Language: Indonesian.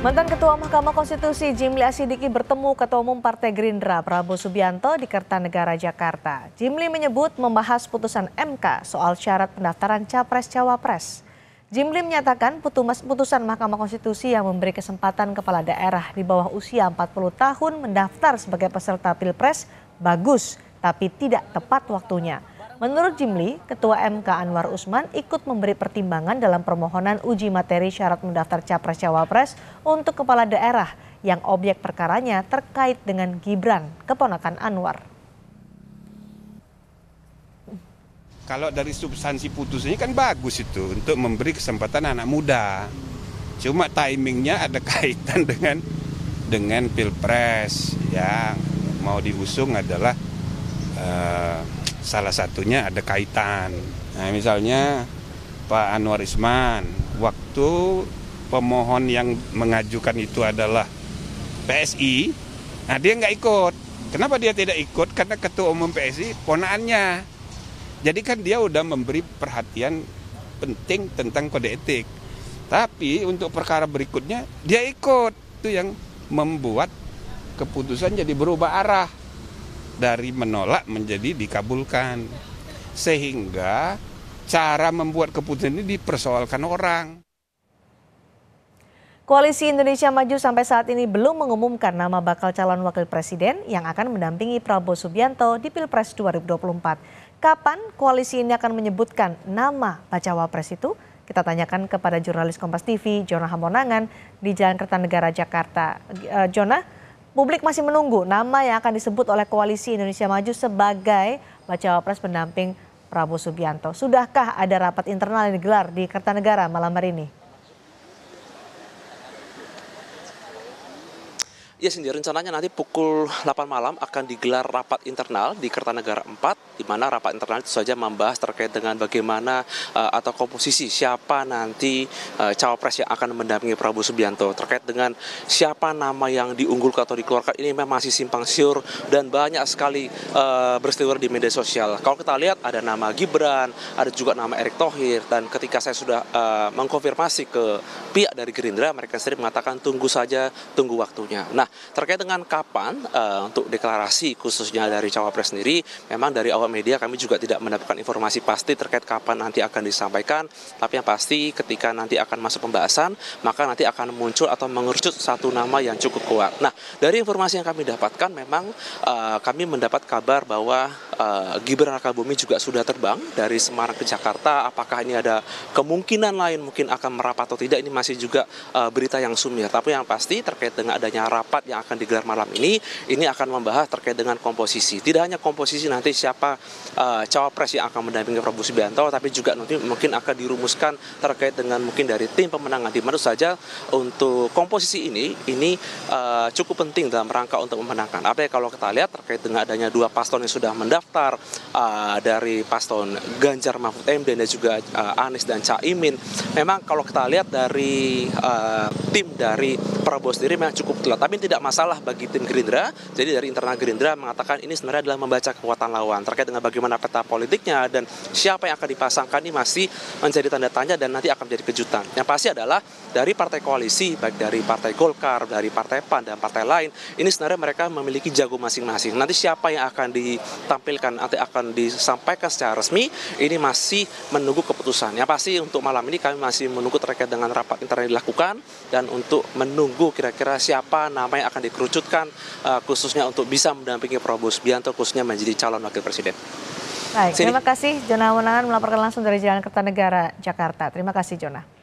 Mantan Ketua Mahkamah Konstitusi Jimli Asidiki bertemu Ketua Umum Partai Gerindra Prabowo Subianto di Kertanegara, Jakarta. Jimli menyebut membahas putusan MK soal syarat pendaftaran Capres-Cawapres. Jimli menyatakan putusan Mahkamah Konstitusi yang memberi kesempatan kepala daerah di bawah usia 40 tahun mendaftar sebagai peserta Pilpres bagus, tapi tidak tepat waktunya. Menurut Jimli, Ketua MK Anwar Usman ikut memberi pertimbangan dalam permohonan uji materi syarat mendaftar Capres-Cawapres untuk kepala daerah yang objek perkaranya terkait dengan Gibran, keponakan Anwar. Kalau dari substansi putusannya kan bagus itu untuk memberi kesempatan anak muda. Cuma timingnya ada kaitan dengan Pilpres yang mau diusung adalah salah satunya ada kaitan. Nah, misalnya Pak Anwar Usman, waktu pemohon yang mengajukan itu adalah PSI, nah dia nggak ikut. Kenapa dia tidak ikut? Karena Ketua Umum PSI ponakannya. Jadi kan dia udah memberi perhatian penting tentang kode etik. Tapi untuk perkara berikutnya dia ikut. Itu yang membuat keputusan jadi berubah arah. Dari menolak menjadi dikabulkan. Sehingga cara membuat keputusan ini dipersoalkan orang. Koalisi Indonesia Maju sampai saat ini belum mengumumkan nama bakal calon wakil presiden yang akan mendampingi Prabowo Subianto di Pilpres 2024. Kapan koalisi ini akan menyebutkan nama bacawa pres itu? Kita tanyakan kepada jurnalis Kompas TV, Jonah Hamonangan di Jalan Kertanegara, Jakarta. Jonah, publik masih menunggu nama yang akan disebut oleh Koalisi Indonesia Maju sebagai bacawa pres pendamping Prabowo Subianto. Sudahkah ada rapat internal yang digelar di Kertanegara malam hari ini? Ya, Cindy, rencananya nanti pukul 8 malam akan digelar rapat internal di Kertanegara 4, di mana rapat internal itu saja membahas terkait dengan bagaimana atau komposisi siapa nanti cawapres yang akan mendampingi Prabowo Subianto. Terkait dengan siapa nama yang diunggulkan atau dikeluarkan, ini memang masih simpang siur dan banyak sekali berseliweran di media sosial. Kalau kita lihat ada nama Gibran, ada juga nama Erick Thohir, dan ketika saya sudah mengkonfirmasi ke pihak dari Gerindra, mereka sendiri mengatakan tunggu saja, tunggu waktunya. Nah, terkait dengan kapan untuk deklarasi khususnya dari cawapres sendiri, memang dari awal media kami juga tidak mendapatkan informasi pasti terkait kapan nanti akan disampaikan. Tapi yang pasti ketika nanti akan masuk pembahasan, maka nanti akan muncul atau mengerucut satu nama yang cukup kuat. Nah, dari informasi yang kami dapatkan, memang kami mendapat kabar bahwa Gibran Rakabuming juga sudah terbang dari Semarang ke Jakarta. Apakah ini ada kemungkinan lain mungkin akan merapat atau tidak, ini masih juga berita yang sumir. Tapi yang pasti terkait dengan adanya rapat yang akan digelar malam ini akan membahas terkait dengan komposisi. Tidak hanya komposisi nanti siapa cawapres yang akan mendampingi Prabowo Subianto, tapi juga nanti mungkin akan dirumuskan terkait dengan mungkin dari tim pemenangan. Di mana saja untuk komposisi ini cukup penting dalam rangka untuk memenangkan. Apalagi kalau kita lihat terkait dengan adanya dua paslon yang sudah mendaftar, dari paslon Ganjar Mahfud MD dan juga Anies dan Caimin. Memang kalau kita lihat dari tim dari Prabowo sendiri memang cukup telat, tapi tidak masalah bagi tim Gerindra. Jadi dari internal Gerindra mengatakan ini sebenarnya adalah membaca kekuatan lawan terkait dengan bagaimana peta politiknya dan siapa yang akan dipasangkan, ini masih menjadi tanda tanya dan nanti akan menjadi kejutan. Yang pasti adalah dari partai koalisi, baik dari partai Golkar, dari partai PAN dan partai lain, ini sebenarnya mereka memiliki jago masing-masing. Nanti siapa yang akan ditampilkan, nanti akan disampaikan secara resmi, ini masih menunggu keputusan. Yang pasti untuk malam ini kami masih menunggu terkait dengan rapat internal yang dilakukan dan untuk menunggu kira-kira siapa nama yang akan dikerucutkan khususnya untuk bisa mendampingi Prabowo Subianto khususnya menjadi calon wakil presiden. Baik, terima kasih Jonah Hamonangan melaporkan langsung dari Jalan Kertanegara, Jakarta. Terima kasih Jonah.